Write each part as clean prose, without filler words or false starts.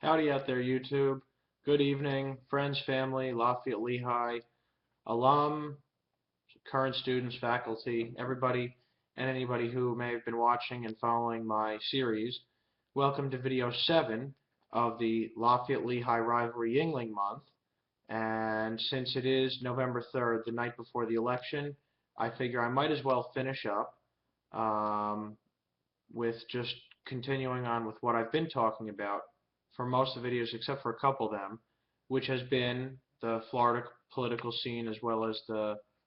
Howdy out there, YouTube. Good evening, friends, family, Lafayette-Lehigh, alum, current students, faculty, everybody and anybody who may have been watching and following my series. Welcome to video 7 of the Lafayette-Lehigh Rivalry Yuengling month. And since it is November 3rd, the night before the election, I figure I might as well finish up with just continuing on with what I've been talking about for most of the videos except for a couple of them, which has been the Florida political scene as well as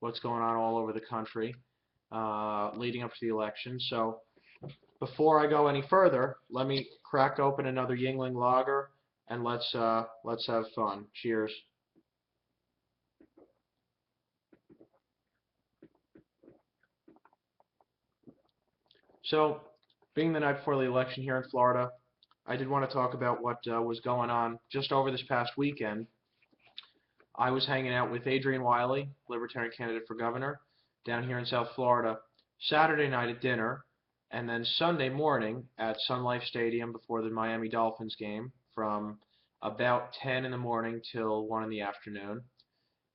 what's going on all over the country leading up to the election. So before I go any further, let me crack open another Yuengling lager and let's have fun. Cheers. So, being the night before the election here in Florida, I did want to talk about what was going on just over this past weekend. I was hanging out with ADRIAN WYLLIE, Libertarian candidate for governor, down here in South Florida, Saturday night at dinner, and then Sunday morning at Sun Life Stadium before the Miami Dolphins game from about 10 in the morning till 1 in the afternoon.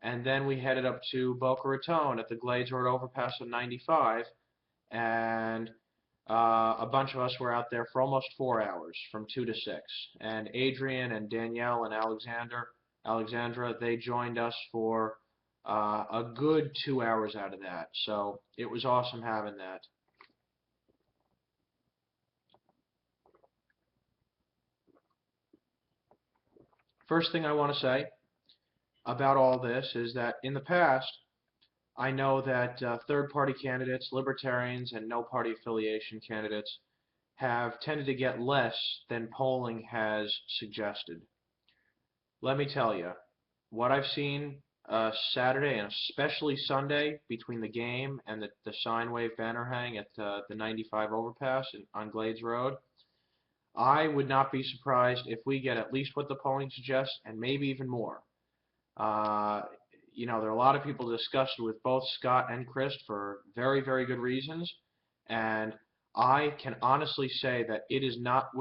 And then we headed up to Boca Raton at the Glades Road overpass of 95, and a bunch of us were out there for almost 4 hours, from 2 to 6. And Adrian and Danielle and Alexandra, they joined us for a good 2 hours out of that. So it was awesome having that. First thing I want to say about all this is that in the past, I know that third-party candidates, libertarians, and no-party affiliation candidates have tended to get less than polling has suggested. Let me tell you, what I've seen Saturday and especially Sunday between the game and the sine wave banner hang at the 95 overpass on Glades Road, I would not be surprised if we get at least what the polling suggests and maybe even more. You know, there are a lot of people discussed with both Scott and Chris for very, very good reasons, and I can honestly say that it is not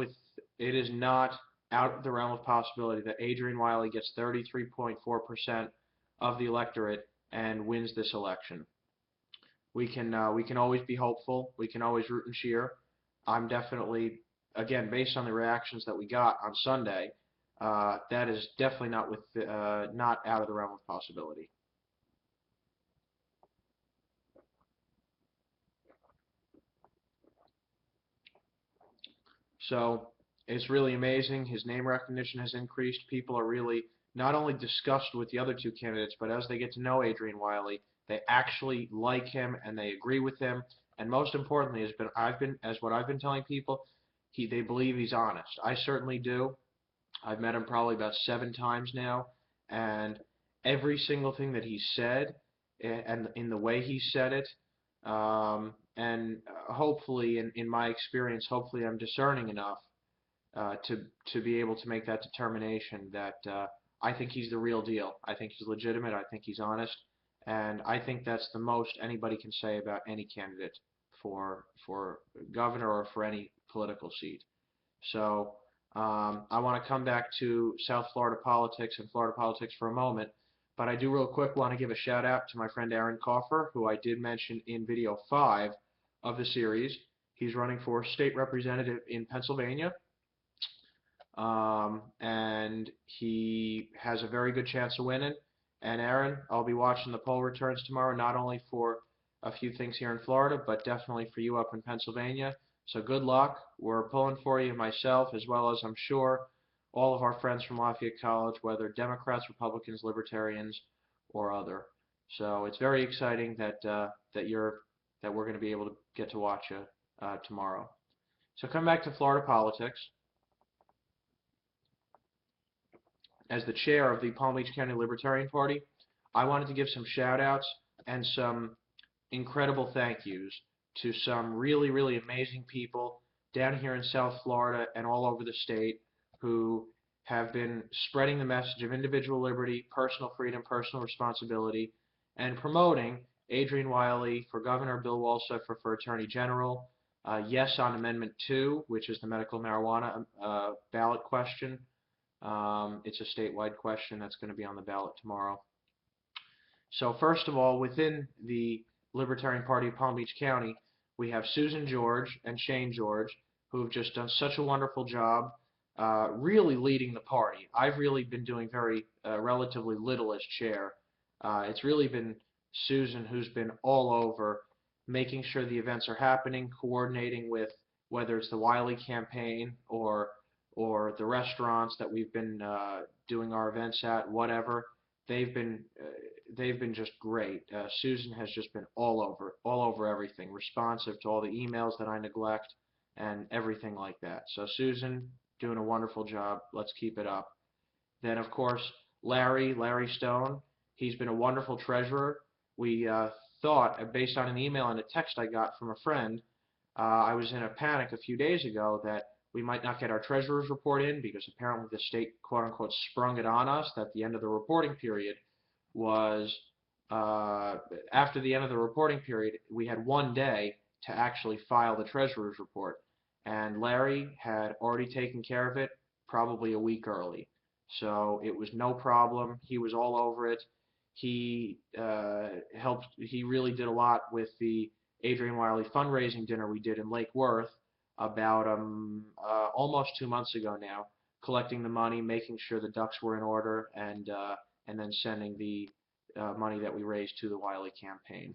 out of the realm of possibility that ADRIAN WYLLIE gets 33.4% of the electorate and wins this election. We can always be hopeful. We can always root and cheer. I'm definitely, again, based on the reactions that we got on Sunday, that is definitely not out of the realm of possibility. So it's really amazing. His name recognition has increased. People are really not only disgusted with the other two candidates, but as they get to know ADRIAN WYLLIE, they actually like him and they agree with him. And most importantly, what I've been telling people, they believe he's honest. I certainly do. I've met him probably about 7 times now, and every single thing that he said, and in the way he said it, and hopefully, in my experience, hopefully I'm discerning enough to be able to make that determination that I think he's the real deal. I think he's legitimate. I think he's honest, and I think that's the most anybody can say about any candidate for governor or for any political seat. So I want to come back to South Florida politics and Florida politics for a moment, but I do real quick want to give a shout out to my friend Aaron Coffer, who I did mention in video 5 of the series. He's running for state representative in Pennsylvania, and he has a very good chance of winning. And Aaron, I'll be watching the poll returns tomorrow, not only for a few things here in Florida, but definitely for you up in Pennsylvania. So good luck. We're pulling for you, myself, as well as I'm sure all of our friends from Lafayette College, whether Democrats, Republicans, Libertarians, or other. So it's very exciting that we're going to be able to get to watch you tomorrow. So come back to Florida politics. As the chair of the Palm Beach County Libertarian Party, I wanted to give some shout-outs and some incredible thank yous to some really, really amazing people down here in South Florida and all over the state who have been spreading the message of individual liberty, personal freedom, personal responsibility, and promoting ADRIAN WYLLIE for governor, Bill WOHLSIFER for attorney general, yes on Amendment 2, which is the medical marijuana ballot question, It's a statewide question that's going to be on the ballot tomorrow. So first of all, within the Libertarian Party of Palm Beach County, we have Susan George and Shane George, who have just done such a wonderful job really leading the party. I've really been doing very relatively little as chair. It's really been Susan who's been all over, making sure the events are happening, coordinating with whether it's the WYLLIE campaign or the restaurants that we've been doing our events at, whatever. They've been just great. Susan has just been all over everything, responsive to all the emails that I neglect and everything like that. So Susan, doing a wonderful job. Let's keep it up. Then of course Larry Stone. He's been a wonderful treasurer. We thought, based on an email and a text I got from a friend, I was in a panic a few days ago that we might not get our treasurer's report in because apparently the state, quote-unquote, sprung it on us that the end of the reporting period was, after the end of the reporting period, we had 1 day to actually file the treasurer's report. And Larry had already taken care of it probably a week early. So it was no problem. He was all over it. He he really did a lot with the ADRIAN WYLLIE fundraising dinner we did in Lake Worth about almost 2 months ago now, collecting the money, making sure the ducks were in order, and then sending the money that we raised to the WYLLIE campaign.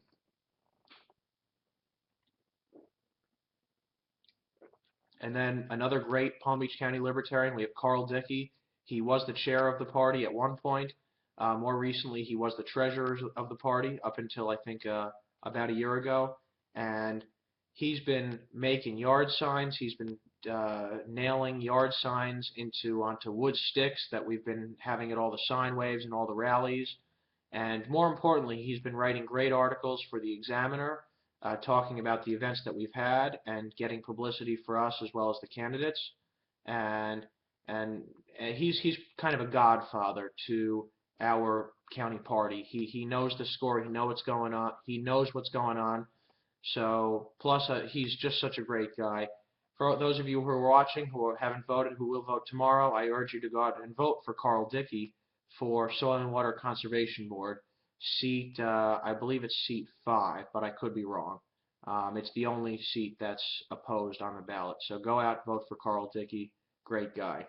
And then another great Palm Beach County Libertarian, we have KARL Dickey. He was the chair of the party at one point. More recently, he was the treasurer of the party up until I think about a year ago. And he's been making yard signs. He's been nailing yard signs onto wood sticks that we've been having at all the sign waves and all the rallies. And more importantly, he's been writing great articles for the Examiner, talking about the events that we've had and getting publicity for us as well as the candidates. And he's kind of a godfather to our county party. He knows the score. He knows what's going on. He knows what's going on. So plus he's just such a great guy. For those of you who are watching who haven't voted, who will vote tomorrow, I urge you to go out and vote for KARL Dickey for Soil and Water Conservation Board. Seat, I believe it's seat 5, but I could be wrong. It's the only seat that's opposed on the ballot. So go out and vote for KARL Dickey. Great guy.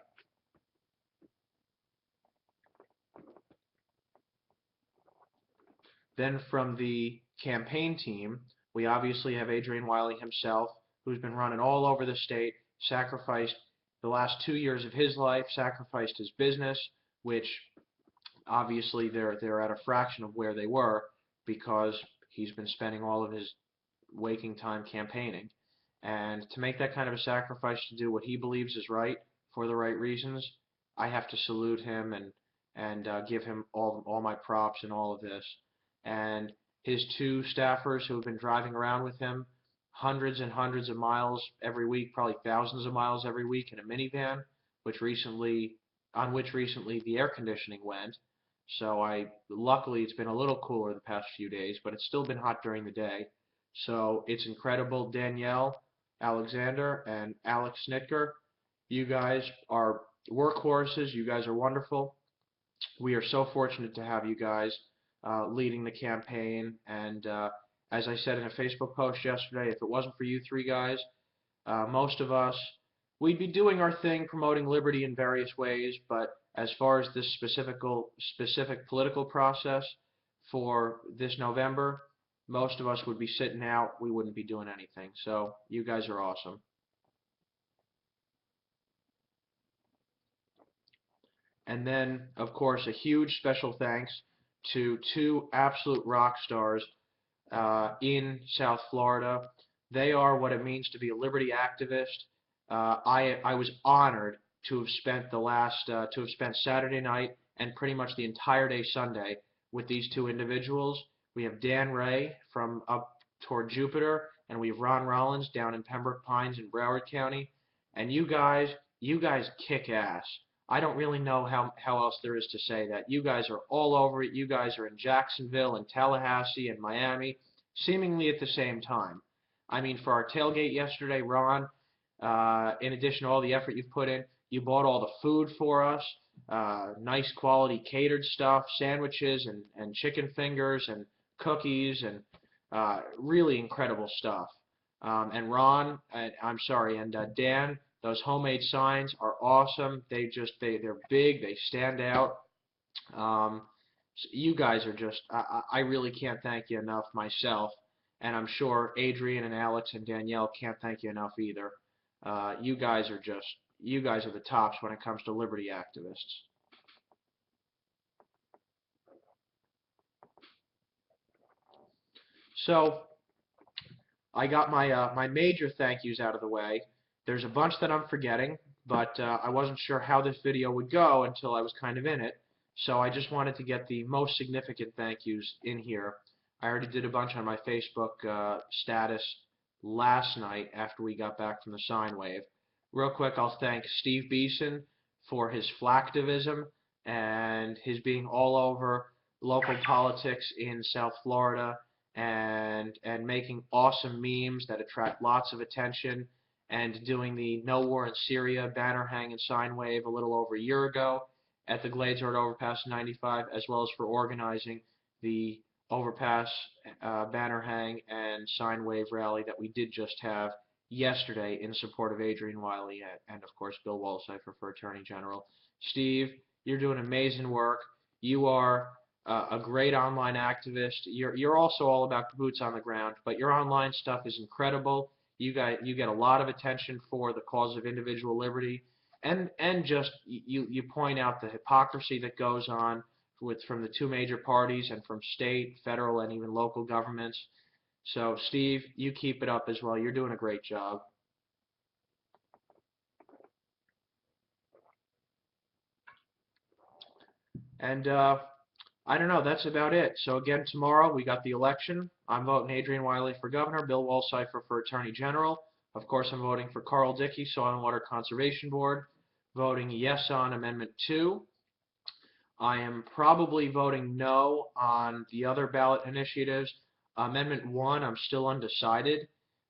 Then from the campaign team, we obviously have ADRIAN WYLLIE himself, who's been running all over the state, sacrificed the last 2 years of his life, sacrificed his business, which obviously they're at a fraction of where they were because he's been spending all of his waking time campaigning. And to make that kind of a sacrifice to do what he believes is right for the right reasons, I have to salute him and give him all my props and all of this. And his 2 staffers who have been driving around with him hundreds and hundreds of miles every week, probably thousands of miles every week in a minivan, on which recently the air conditioning went. So luckily it's been a little cooler the past few days, but it's still been hot during the day. So it's incredible. Danielle, Alexander, and Alex Snitker, you guys are workhorses. You guys are wonderful. We are so fortunate to have you guys leading the campaign. And as I said in a Facebook post yesterday, if it wasn't for you 3 guys, most of us, we'd be doing our thing, promoting liberty in various ways, but as far as this specific political process for this November, most of us would be sitting out. We wouldn't be doing anything. So you guys are awesome. And then, of course, a huge special thanks to 2 absolute rock stars in South Florida. They are what it means to be a liberty activist. I was honored to have spent Saturday night and pretty much the entire day Sunday with these 2 individuals. We have Dan Ray from up toward Jupiter, and we have Ron Rollins down in Pembroke Pines in Broward County. And you guys kick ass. I don't really know how else there is to say that. You guys are all over it. You guys are in Jacksonville and Tallahassee and Miami, seemingly at the same time. I mean, for our tailgate yesterday, Ron, in addition to all the effort you've put in, you bought all the food for us. nice quality catered stuff, sandwiches and chicken fingers and cookies and really incredible stuff. And Ron, I'm sorry, and Dan, those homemade signs are awesome. They're big, they stand out. So you guys are just, I really can't thank you enough myself, and I'm sure Adrian and Alex and Danielle can't thank you enough either. You guys are the tops when it comes to liberty activists. So I got my major thank yous out of the way. There's a bunch that I'm forgetting, but I wasn't sure how this video would go until I was kind of in it. So I just wanted to get the most significant thank yous in here. I already did a bunch on my Facebook status last night after we got back from the sine wave. Real quick, I'll thank Steve Beeson for his flactivism and his being all over local politics in South Florida and making awesome memes that attract lots of attention, and doing the No War in Syria banner hang and sine wave a little over a year ago at the Glades Road Overpass 95, as well as for organizing the overpass banner hang and sine wave rally that we did just have yesterday in support of Adrian WYLLIE and of course Bill WOHLSIFER for Attorney General. Steve, you're doing amazing work. You are a great online activist. You're also all about the boots on the ground, but your online stuff is incredible. You get a lot of attention for the cause of individual liberty, and just you point out the hypocrisy that goes on from the two major parties and from state, federal, and even local governments. So Steve, you keep it up as well. You're doing a great job. And I don't know, that's about it. So again, tomorrow we got the election. I'm voting Adrian WYLLIE for governor, Bill WOHLSIFER for Attorney General. Of course, I'm voting for KARL DICKEY, Soil and Water Conservation Board. Voting yes on Amendment 2. I am probably voting no on the other ballot initiatives. Amendment 1, I'm still undecided.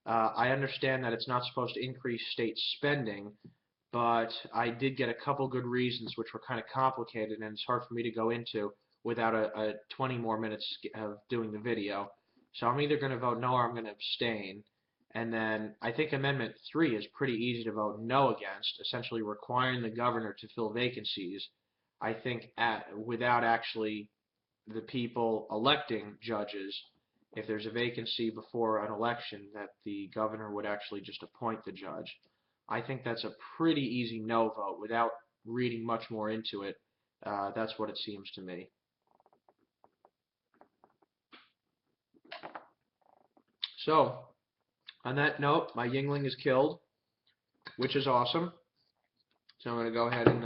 I understand that it's not supposed to increase state spending, but I did get a couple good reasons which were kind of complicated, and it's hard for me to go into without a 20 more minutes of doing the video. So I'm either going to vote no or I'm going to abstain. And then I think Amendment 3 is pretty easy to vote no against, essentially requiring the governor to fill vacancies. I think without actually the people electing judges, if there's a vacancy before an election, that the governor would actually just appoint the judge. I think that's a pretty easy no vote without reading much more into it. That's what it seems to me. So, on that note, my Yuengling is killed, which is awesome. So I'm going to go ahead and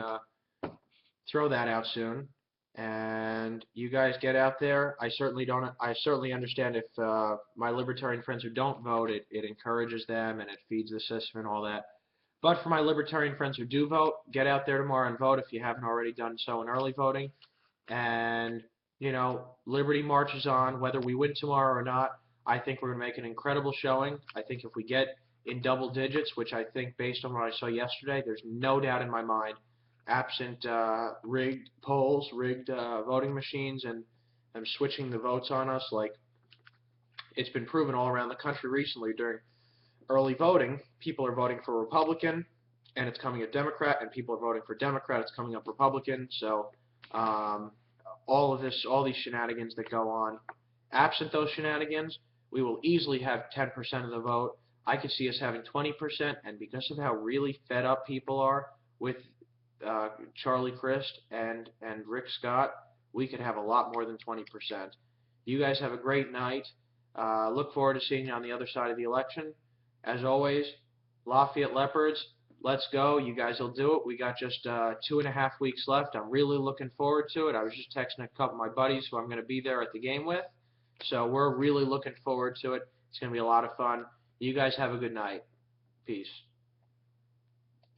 throw that out soon. And you guys get out there. I certainly understand if my libertarian friends who don't vote, it encourages them and it feeds the system and all that. But for my libertarian friends who do vote, get out there tomorrow and vote if you haven't already done so in early voting. And, you know, liberty marches on, whether we win tomorrow or not. I think we're going to make an incredible showing. I think if we get in double digits, which I think based on what I saw yesterday, there's no doubt in my mind, absent rigged polls, rigged voting machines, and them switching the votes on us, like it's been proven all around the country recently during early voting, people are voting for Republican, and it's coming up Democrat, and people are voting for Democrat, it's coming up Republican. So all these shenanigans that go on, absent those shenanigans, we will easily have 10% of the vote. I could see us having 20%, and because of how really fed up people are with Charlie Crist and Rick Scott, we could have a lot more than 20%. You guys have a great night. Look forward to seeing you on the other side of the election. As always, Lafayette Leopards, let's go. You guys will do it. We got just 2.5 weeks left. I'm really looking forward to it. I was just texting a couple of my buddies who I'm going to be there at the game with. So we're really looking forward to it. It's going to be a lot of fun. You guys have a good night. Peace.